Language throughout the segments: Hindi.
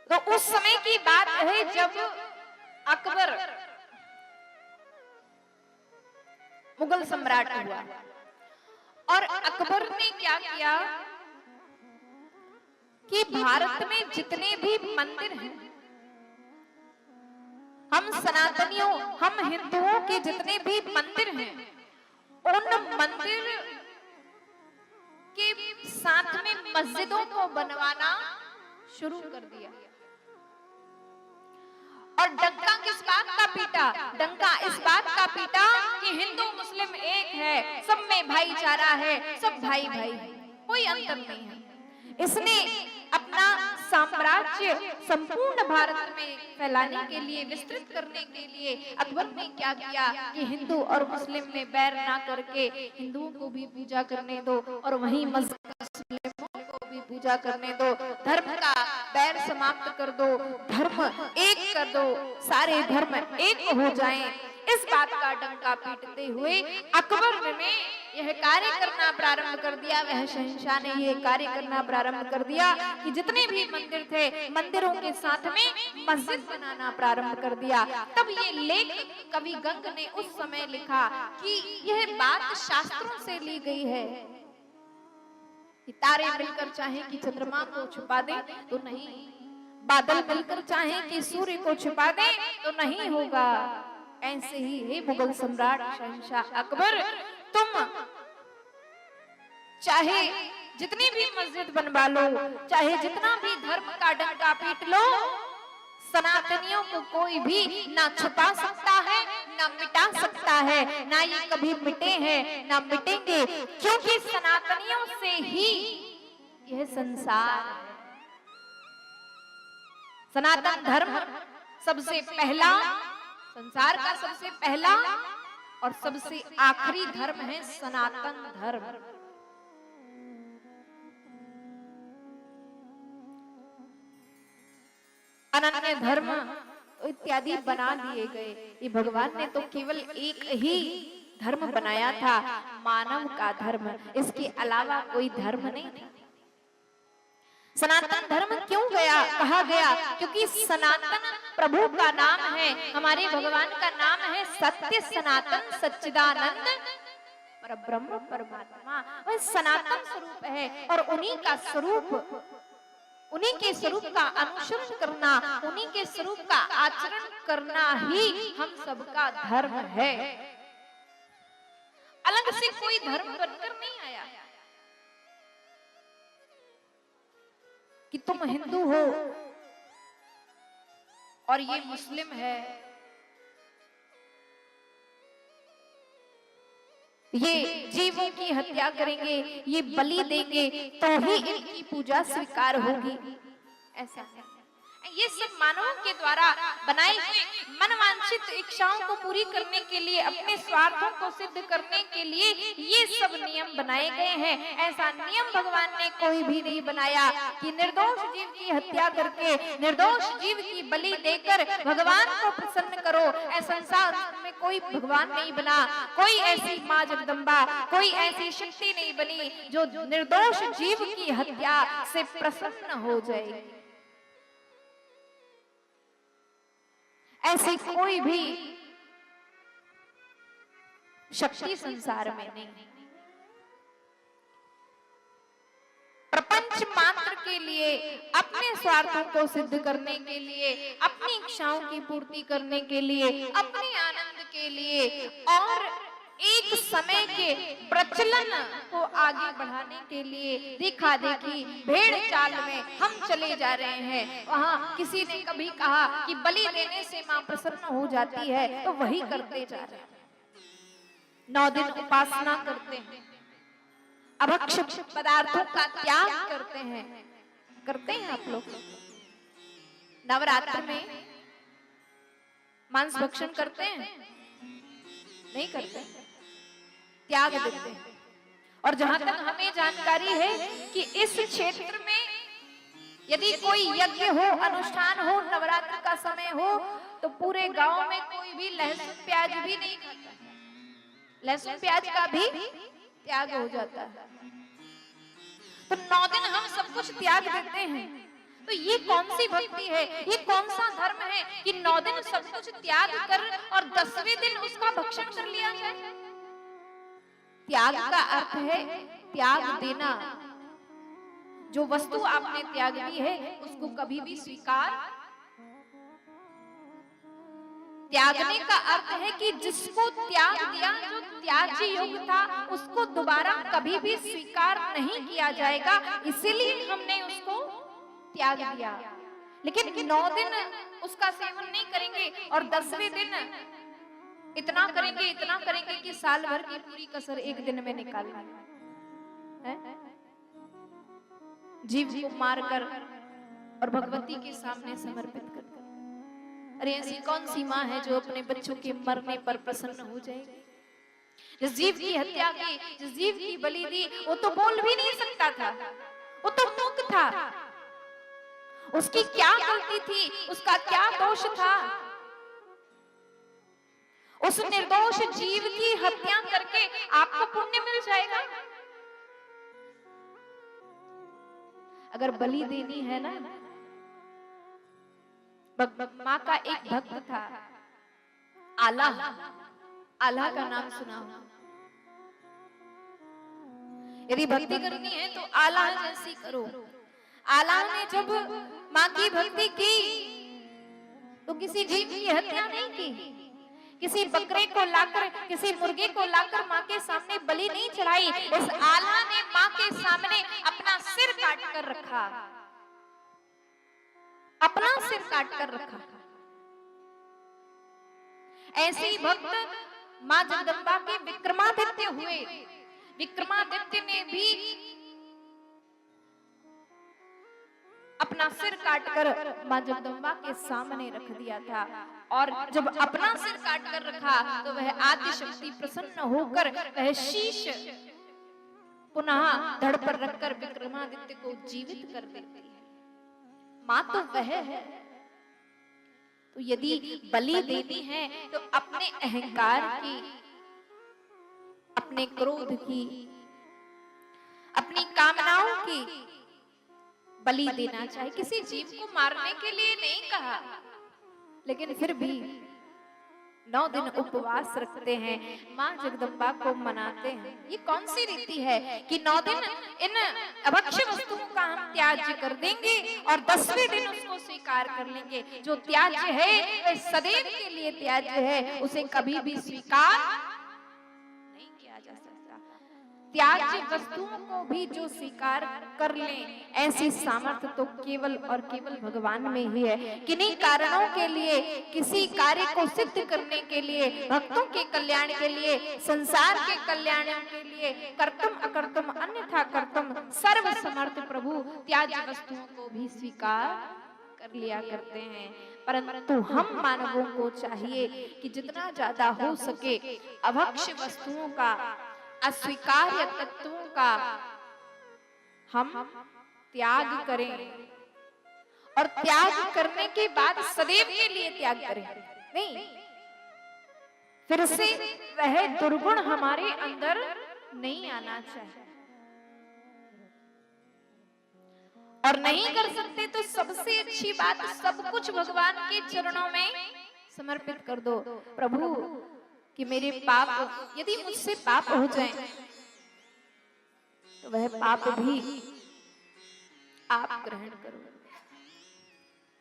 तो उस समय की बात है जब अकबर मुगल सम्राट हुआ और अकबर ने क्या किया कि भारत में जितने भी मंदिर हैं, हम सनातनियों, हम हिंदुओं के जितने भी मंदिर हैं, उन मंदिर के साथ में मस्जिदों को बनवाना शुरू कर दिया। और डंका किस बात का पीटा? डंका इस बात का पीटा कि हिंदू मुस्लिम एक है, सब में भाईचारा है, सब भाई भाई है, कोई अंतर नहीं है। इसने अपना साम्राज्य संपूर्ण भारत में फैलाने के लिए, विस्तृत करने के लिए अकबर ने क्या किया कि हिंदू और मुस्लिम में बैर ना करके हिंदुओं को भी पूजा करने दो और वहीं मुस्लिमों को भी पूजा करने दो, धर्म का बैर समाप्त कर दो, धर्म एक कर दो, सारे धर्म एक हो जाएं। इस बात का डंका पीटते हुए अकबर ने यह कार्य करना प्रारंभ कर दिया, वह शहंशाह ने यह कार्य करना प्रारंभ कर दिया कि जितने भी मंदिर थे, मंदिरों के साथ में मस्जिद बनाना प्रारंभ कर दिया। तब ये लेख कवि गंग ने उस समय लिखा कि यह बात शास्त्रों से ली गई है कि तारे मिलकर चाहे कि चंद्रमा को छुपा दे तो नहीं, बादल मिलकर चाहे कि सूर्य को छुपा दे तो नहीं होगा। ऐसे ही हे मुगल सम्राट शहंशाह अकबर, तुम चाहे जितनी भी मस्जिद बनवा लो, चाहे जितना भी धर्म का डंका पीट लो, सनातनियों को कोई भी ना छुपा सकता है, ना मिटा सकता है, ना ये कभी मिटे हैं, ना मिटेंगे, क्योंकि सनातनियों से ही यह संसार है। सनातन धर्म सबसे पहला, संसार का सबसे पहला और सबसे आखिरी धर्म है सनातन धर्म। अनन्य धर्म इत्यादि बना दिए गए। ये भगवान ने तो केवल एक ही धर्म बनाया था, मानव का धर्म, इसके अलावा कोई धर्म नहीं था। सनातन धर्म क्यों कहा गया? क्योंकि सनातन प्रभु का नाम है, हमारे भगवान का नाम है सत्य सनातन सच्चिदानंद परब्रह्म परमात्मा। वह सनातन स्वरूप है और उन्हीं का स्वरूप, उन्हीं के स्वरूप का अनुसरण करना, उन्हीं के स्वरूप का आचरण करना ही हम सबका धर्म है। अलग से कोई धर्म बनकर नहीं आया कि तुम हिंदू हो और ये मुस्लिम है, ये जीवों की हत्या करेंगे, ये बलि देंगे तो ही इनकी पूजा स्वीकार होगी। ऐसा है। ये सब मानवों के द्वारा बनाए हुए मनवांछित इच्छाओं को पूरी करने के लिए, अपने स्वार्थों को सिद्ध करने के लिए ये सब नियम बनाए गए हैं। ऐसा नियम भगवान ने कोई भी नहीं बनाया कि निर्दोष जीव की हत्या करके, निर्दोष जीव की बलि देकर भगवान को प्रसन्न करो। ऐसा संसार में कोई भगवान नहीं बना, कोई ऐसी माँ जगदम्बा, कोई ऐसी शक्ति नहीं बनी जो निर्दोष जीव की हत्या से प्रसन्न हो जाए। ऐसी कोई भी शक्ति संसार में नहीं। प्रपंच मात्र के लिए, अपने स्वार्थों को सिद्ध करने के लिए, अपनी इच्छाओं की पूर्ति करने के लिए, अपने आनंद के लिए और एक समय के प्रचलन को आगे बढ़ाने के लिए देखा देखी भेड़ चाल में हम चले जा रहे हैं। वहां किसी ने कभी कहा कि बलि देने से मां प्रसन्न हो जाती है, तो वही करते जा रहे हैं। 9 दिन उपासना करते हैं, अभक्ष्य पदार्थों का त्याग करते हैं। करते हैं आप लोग? नवरात्र में मांस भक्षण करते हैं? नहीं करते, त्याग देते हैं। और जहां तक हमें जानकारी है कि इस क्षेत्र में यदि कोई यज्ञ हो, अनुष्ठान हो, नवरात्र का समय हो, तो पूरे गांव में कोई भी लहसुन प्याज भी नहीं खाता, लहसुन प्याज का भी त्याग हो जाता है। तो 9 दिन हम सब कुछ त्याग देते हैं। तो ये कौन सी भक्ति है, ये कौन सा धर्म है कि 9 दिन सब कुछ त्याग कर और 10वें दिन उसका भक्षण कर लिया जाए। त्याग का अर्थ है त्याग देना। जो वस्तु आपने त्याग दी है उसको कभी भी स्वीकार, त्यागने का अर्थ है कि जिसको त्याग दिया, जो त्याज्य योग्य था, उसको दोबारा कभी भी स्वीकार नहीं किया जाएगा, इसीलिए हमने उसको त्याग दिया। लेकिन 9 दिन उसका सेवन नहीं करेंगे और 10वें दिन इतना करेंगे कि साल भर की पूरी कसर एक दिन में निकाल लेंगे। जीव को मारकर और भगवती के सामने समर्पित कर। अरे ऐसी कौन सी माँ है जो अपने बच्चों के मरने पर प्रसन्न हो जाएगी? जिस जीव की हत्या की, जिस जीव की बलि दी, वो तो बोल भी नहीं सकता था, वो तो मूक था। उसकी क्या गलती थी, उसका क्या दोष था? उस निर्दोष जीव की हत्या करके आपको पुण्य मिल जाएगा। अगर बलि देनी है ना, माँ का एक भक्त था, आल्हा, आल्हा का नाम सुना हो। यदि भक्ति करनी है तो आल्हा जैसी करो। आल्हा ने जब माँ की भक्ति की तो किसी जीव की हत्या नहीं की, किसी बकरे को लाकर, किसी मुर्गे को लाकर माँ के सामने बलि नहीं चढ़ाई। इस आल्हा ने माँ के सामने अपना सिर काट कर रखा, अपना सिर काट कर रखा। ऐसे ही भक्त माँ जगदम्बा के विक्रमादित्य हुए। विक्रमादित्य ने भी अपना सिर काटकर माँ जगदम्बा के सामने रख दिया था। और जब अपना सिर काट कर रखा तो वह आदि शक्ति प्रसन्न होकर वह शीश पुनः धड़ पर रखकर विक्रमादित्य को जीवित कर देती है। माँ तो वह है। तो यदि बलि देनी है तो अपने अहंकार की, अपने क्रोध की, अपनी कामनाओं की बलि देना चाहिए। किसी जीव को मारने के लिए नहीं कहा, लेकिन फिर भी 9 दिन उपवास रखते हैं, माँ जगदम्बा को मनाते हैं। ये कौन सी रीति है कि 9 दिन इन अभक्ष्य वस्तुओं का हम त्याज्य कर देंगे और 10वें दिन उसको स्वीकार कर लेंगे। जो त्याज्य है वह सदैव के लिए त्याज्य है, उसे कभी भी स्वीकार नहीं किया जा सकता। त्याज्य वस्तुओं को भी जो स्वीकार कर लें, ऐसी सामर्थ्य तो केवल और केवल भगवान में ही है। किन्हीं कारणों के लिए, किसी कार्य को सिद्ध करने के लिए, भक्तों के कल्याण के लिए, संसार के कल्याण के लिए, कर्तुम अकर्तुम अन्यथा कर्तुम सर्व समर्थ प्रभु त्याज्य वस्तुओं को भी स्वीकार कर लिया करते हैं। परंतु हम मानवों को चाहिए कि जितना ज्यादा हो सके अभक्ष्य वस्तुओं का, अस्वीकार्य तत्वों का हम त्याग करें और त्याग करने के बाद सदैव के लिए त्याग करें। नहीं, फिर से वह दुर्गुण हमारे अंदर नहीं आना चाहिए। और नहीं कर सकते तो सबसे अच्छी बात, सब कुछ भगवान के चरणों में समर्पित कर दो। प्रभु कि मेरे पाप, यदि मुझसे पाप हो जाए तो वह पाप भी आप ग्रहण करो,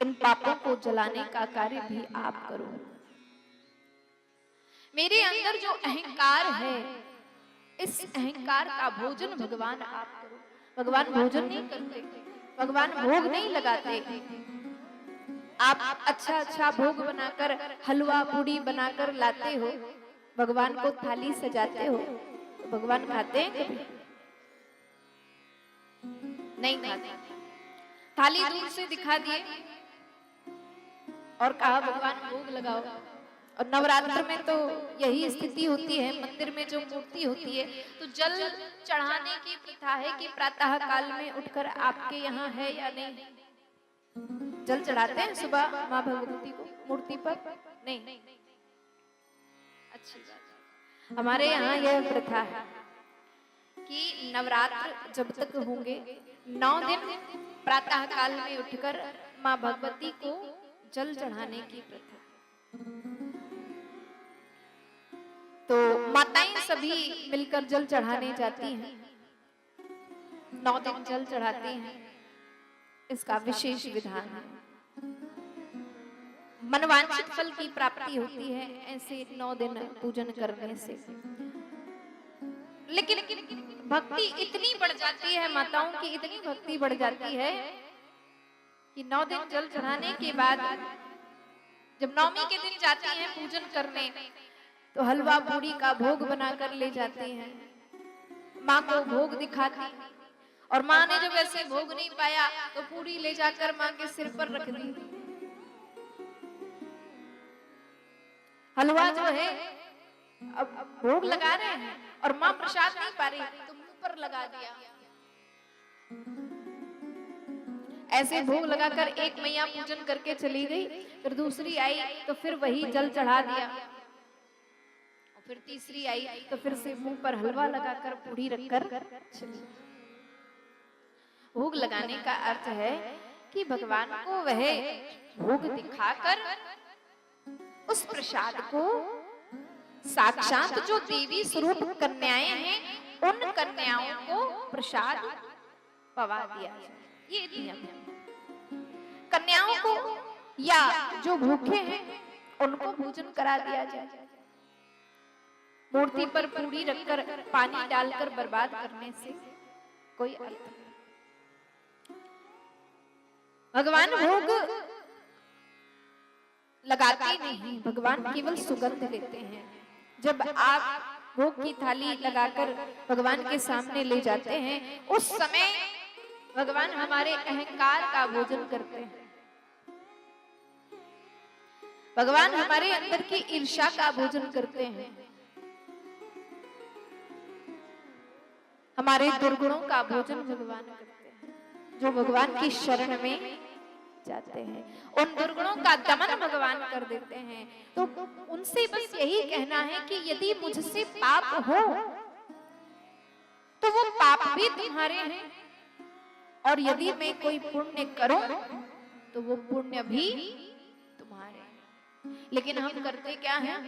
इन पापों को जलाने का कार्य भी आप करो। मेरे अंदर जो अहंकार है, इस अहंकार का भोजन भगवान आप करो। भगवान भोजन नहीं करते, भगवान भोग नहीं लगाते। आप अच्छा अच्छा भोग बनाकर, हलवा पूड़ी बनाकर लाते हो, भगवान को थाली सजाते हो, तो भगवान खाते हैं कभी? नहीं खाते। थाली दूर से दिखा दिए और कहा भगवान भोग लगाओ। और नवरात्र में तो यही स्थिति होती है। मंदिर में जो मूर्ति होती है तो जल चढ़ाने की प्रथा है कि प्रातः काल में उठकर आपके यहाँ है या नहीं, जल चढ़ाते हैं सुबह माँ भगवती को मूर्ति पर? नहीं। अच्छी बात। हमारे यहाँ यह प्रथा है कि नवरात्र जब तक होंगे, 9 दिन प्रातः काल में उठकर माँ भगवती को जल चढ़ाने की प्रथा। तो माताएं सभी मिलकर जल चढ़ाने जाती हैं, 9 दिन जल चढ़ाती हैं। इसका विशेष विधान है। मनवांछित फल की प्राप्ति होती है ऐसे 9 दिन पूजन करने से। लेकिन भक्ति इतनी बढ़ जाती है, माताओं की इतनी भक्ति बढ़ जाती है कि 9 दिन जल चढ़ाने के बाद जब नवमी के दिन जाती हैं पूजन करने, तो हलवा पूरी का भोग बनाकर ले जाती हैं, माँ को भोग दिखाती। और माँ ने जब ऐसे भोग नहीं पाया तो पूरी ले जाकर माँ के सिर पर रख दी। हलवा जो है अब भोग लगा रहे हैं और माँ प्रसाद नहीं पा रही तो मुंह पर लगा दिया। ऐसे भोग लगाकर एक मैया पूजन करके चली गई, फिर दूसरी आई तो फिर वही जल चढ़ा दिया, और फिर तीसरी आई तो फिर से मुंह पर हलवा लगाकर पूरी रखकर चली। भोग लगाने का अर्थ है कि भगवान को वह भोग दिखाकर उस प्रसाद को साक्षात जो देवी स्वरूप कन्याएं हैं उन कन्याओं को प्रसाद पवा दिया जाए। ये नियम है। कन्याओं को या जो भूखे हैं उनको भोजन करा दिया जाए। मूर्ति पर पूरी रखकर पानी डालकर बर्बाद करने से कोई अर्थ नहीं। भगवान भोग लगाते नहीं, भगवान केवल सुगंध लेते हैं। जब आप भोग की थाली लगाकर भगवान के सामने ले जाते हैं, उस समय भगवान हमारे अहंकार का भोजन करते हैं। भगवान हमारे अंदर की ईर्ष्या का भोजन करते हैं, हमारे दुर्गुणों का भोजन भगवान करते हैं। जो भगवान की शरण में जाते हैं उन दुर्गुणों का दमन भगवान कर देते हैं। तो उनसे बस यही कहना है कि यदि मुझसे पाप हो तो वो पाप भी तुम्हारे हैं, और यदि मैं कोई पुण्य करूं तो वो पुण्य भी तुम्हारे हैं। लेकिन हम करते क्या हैं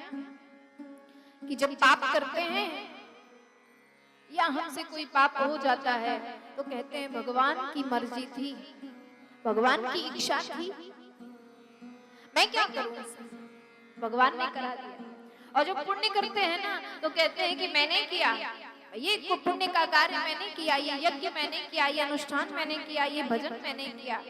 कि जब पाप करते हैं या हमसे कोई पाप हो जाता है तो कहते हैं भगवान की मर्जी थी, भगवान की इच्छा थी, मैं क्या करूं, भगवान ने करा दिया। और जो पुण्य करते हैं ना तो कहते हैं कि मैंने किया, ये पुण्य का कार्य मैंने किया, ये यज्ञ मैंने किया, ये अनुष्ठान मैंने किया, ये भजन मैंने किया।